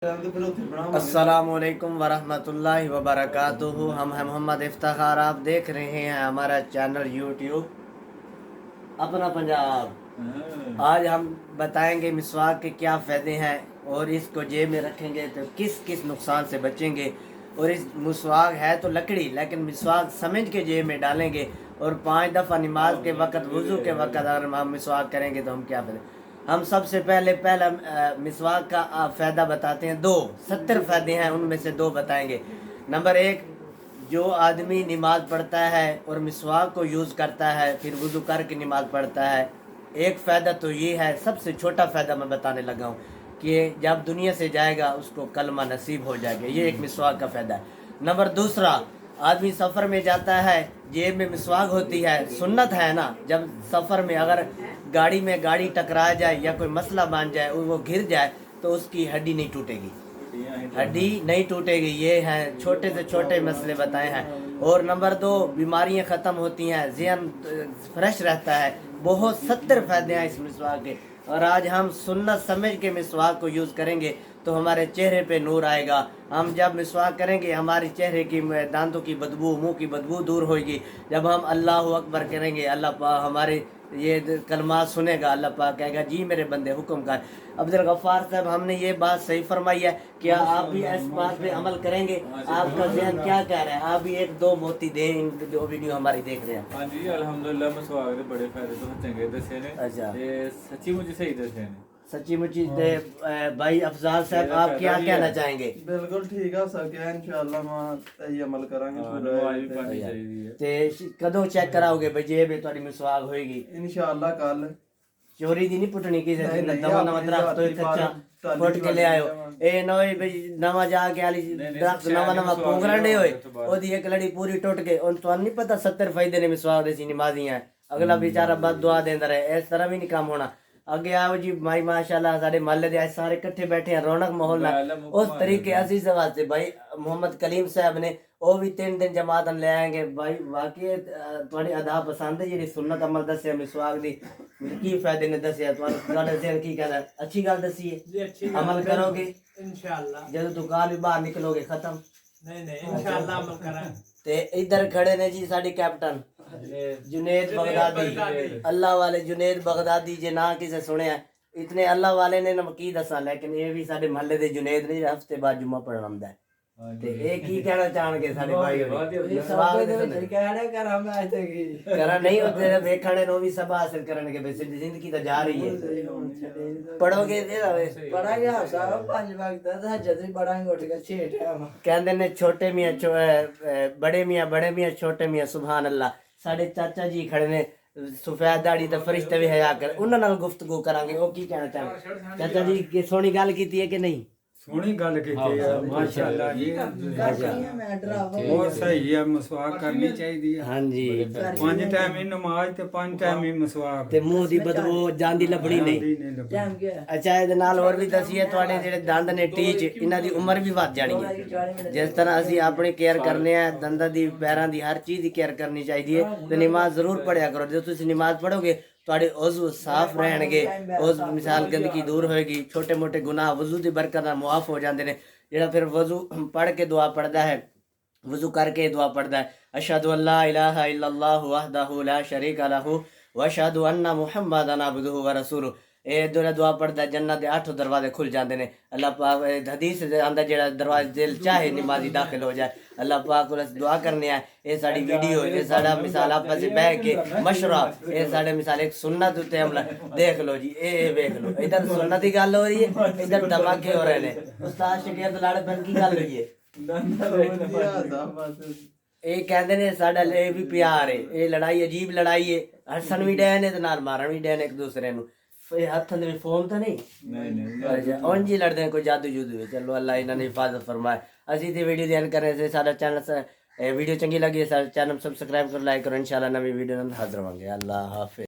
अस्सलामुअलैकुम वरहमतुल्लाहि वबरकातुहू। हम हैं मोहम्मद इफ्तिखार। आप देख रहे हैं हमारा चैनल यूट्यूब अपना पंजाब। आज हम बताएंगे मिसवाक के क्या फ़ायदे हैं और इसको जेब में रखेंगे तो किस किस नुकसान से बचेंगे। और इस मिसवाक है तो लकड़ी, लेकिन मिसवाक समझ के जेब में डालेंगे। और 5 दफ़ा नमाज के वक़्त, वज़ू के वक़्त अगर हम मिसवाक करेंगे तो हम क्या फ़ायदे। हम सबसे पहला मिसवाक का फ़ायदा बताते हैं। 70 फ़ायदे हैं, उनमें से 2 बताएंगे। नंबर 1, जो आदमी नमाज पढ़ता है और मिसवाक को यूज़ करता है, फिर वुज़ू करके नमाज पढ़ता है, एक फ़ायदा तो ये है। सबसे छोटा फ़ायदा मैं बताने लगा हूँ कि जब दुनिया से जाएगा उसको कलमा नसीब हो जाएगा। ये एक मिसवाक का फ़ायदा है। नंबर दूसरा, आदमी सफ़र में जाता है, जेब में मिसवाक होती है। सुन्नत है ना, जब सफ़र में अगर गाड़ी टकरा जाए या कोई मसला बन जाए और वो गिर जाए तो उसकी हड्डी नहीं टूटेगी, हड्डी नहीं टूटेगी। ये हैं छोटे से छोटे मसले बताए हैं। और नंबर 2, बीमारियां ख़त्म होती हैं, ज़हन फ्रेश रहता है। बहुत 70 फ़ायदे हैं इस मिसवाक के। और आज हम सुन्नत समझ के मिसवाक को यूज़ करेंगे तो हमारे चेहरे पे नूर आएगा। हम जब मिसवाक करेंगे हमारे चेहरे की दांतों की बदबू, मुंह की बदबू दूर होगी। जब हम अल्लाह अकबर करेंगे, अल्लाह पाक हमारे ये कलमात सुनेगा। अल्लाह पाक कहेगा जी मेरे बंदे हुक्म कर। अब्दुल गफ्फार साहब, हमने ये बात सही फरमाई है, क्या आप भी इस बात पे अमल करेंगे? आपका जहन क्या कह रहा है? आप भी 1-2 मोती दें इन जो वीडियो हमारी देख रहे हैं। हाँ जी, अल्हम्दुलिल्लाह मिसवाक दे बड़े फायदे तो चंगे दसे ने। अच्छा, ये सच्ची मुझे सही दसे ने। सच्ची मुच्ची भाई अफजाल साहब, आप क्या कहना चाहेंगे? बिल्कुल ठीक है सर, क्या इंशाअल्लाह मैं ये अमल करांगे नमाज भी पढ़नी चाहिए है। ते कदों चेक कराओगे भाई जेब में तुम्हारी मिसवाक होएगी? इंशाअल्लाह कल। चोरी दी नहीं पुटनी किसी नहीं, नहीं, नवा नवा अपनी दरख्त तो जाति कच्चा बार पुट के ले आयो। ए नोई भाई नवा जाके आली दरख्त नवा नवा पोंगरण दे होए, ओदी एक लड़ी पूरी टूट के। उन तो नहीं पता 70 फायदे ने मिसवाक दे सी नमाजी है। अगला बेचारा बद दुआ देंदा रहे। इस तरह भी नहीं काम होना। अगे आओ जी भाई, माशाल्लाह सारे महल्ले दे आज सारे इकट्ठे बैठे हैं, रौनक माहौल ना। उस तरीके अजीज वास्ते भाई मोहम्मद कलीम साहब ने वो भी 3 दिन जमात ले आएंगे। भाई वाकई थोड़ी अदा पसंद है जी सुन्नत अमल दसे मिसवाक दी की फायदे ने दसिया। तुम्हारे जहन की कहना अच्छी गल दसी है, अमल करोगे इंशाअल्लाह। जब दुकान भी बाहर निकलोगे खत्म नहीं इंशाअल्लाह अमल करांगे। ते इधर खड़े ने जी साडी कैप्टन जुनेद बगदादी, अल्लाह वाले जुनेद बगदादी जे ना किसे सुने हैं। इतने अल्लाह वाले ने की दसा, लेकिन ये भी साडे महल्ले दे जुनेद ने हफ्ते बाद जुम्मा पढ़न आंदा है। ते ए की कहना चाहणगे साडे भाई करा नहीं होते वेखणे नो भी सब हासिल करनगे। वैसे जिंदगी तो जा रही है। पढ़ोगे पढ़ांगे साहब 5 वक्त तहज्जुद भी पढ़ांगे उठ के 6 टाइम। कहते ने छोटे मियाँ बड़े मियाँ छोटे मियाँ सुभान अल्लाह। साडे चाचा जी खड़े ने सफेद दाढ़ी ते फरिश्ते भी हया कर, उन्हां नाल गुफ्तगू करांगे। ओ की कहना चाहते चाचा जी? की सोनी गल कीती है कि नहीं? सोनी गल की माशाअल्लाह जी, बहुत सही है। मसवाक करनी चाहिए। हाँ जी, 5 टाइम ही नमाज ते 5 टाइम ही मसवाक ते मुंह दी बदबू जांदी लभणी नहीं। अच्छा, ਇਹਦੇ ਨਾਲ ਹੋਰ ਵੀ ਦਸੀਏ ਤੁਹਾਡੇ ਜਿਹੜੇ ਦੰਦ ਨੇ ਟੀਚ, ਇਹਨਾਂ ਦੀ ਉਮਰ ਵੀ ਵੱਧ ਜਾਣੀ ਹੈ। ਜਿਸ ਤਰ੍ਹਾਂ ਅਸੀਂ ਆਪਣੀ ਕੇਅਰ ਕਰਨੇ ਆ, ਦੰਦਾਂ ਦੀ ਪੈਰਾਂ ਦੀ ਹਰ ਚੀਜ਼ ਦੀ ਕੇਅਰ ਕਰਨੀ ਚਾਹੀਦੀ ਹੈ। ਤੇ ਨਮਾਜ਼ ਜ਼ਰੂਰ ਪੜਿਆ ਕਰੋ। ਜਦੋਂ ਤੁਸੀਂ ਨਮਾਜ਼ ਪੜੋਗੇ ਤੁਹਾਡੇ ਉਜ਼ੂ ਸਾਫ਼ ਰਹਿਣਗੇ। ਉਸ ਮਿਸਾਲ ਗੰਦਗੀ ਦੂਰ ਹੋਏਗੀ, ਛੋਟੇ ਮੋਟੇ ਗੁਨਾਹ ਵਜ਼ੂ ਦੀ ਬਰਕਤ ਨਾਲ ਮੁਆਫ ਹੋ ਜਾਂਦੇ ਨੇ। ਜਿਹੜਾ ਫਿਰ ਵਜ਼ੂ ਪੜ੍ਹ ਕੇ ਦੁਆ ਪੜਦਾ ਹੈ, वज़ू करके दुआ पढ़ता है, अशहदु अल्ला इलाहा इल्लल्लाहु वहदहु ला शरीका लहु व अशहदु अन्ना मुहम्मदन अब्दुहु व रसूलुहु। ये दुआ पढ़ता है, जन्नत के 8 दरवाजे खुल जाते हैं। अल्लाह पाक हदीस के अंदर जेड़ा दरवाजे दिल चाहे नमाजी दाखिल हो जाए। अल्लाह पाक को दुआ करने हैं। ये साड़ी वीडियो, ये साड़ा मिसाल आपस में बह के मशवरा, ये साढ़े मिसाल एक सुन्नत उत्ते हमला देख लो जी। ये देख लो, इधर सुन्नत की गल हो रही है, इधर धमाके हो रहे हैं। उस्ताद शागिर्द लड़ पैन की गल हुई है। ये कहते ने साडा ले भी प्यार है। ये लड़ाई अजीब लड़ाई है, हसन भी डैन है ते नाल मारन भी डैन एक दूसरे नु। हथन दे फोन तो नहीं अच्छा उन जी लड़ते हैं कोई जादू जुदू है। चलो अल्लाह इन्होंने हिफाजत फरमाए। असी तो वीडियो ध्यान करने से सारा चैनल वीडियो चंगी लगी है सारा चैनल सब्सक्राइब करो, लाइक करो। इंशाल्लाह नवी वीडियो हाजिर होंगे। अल्लाह हाफिज़।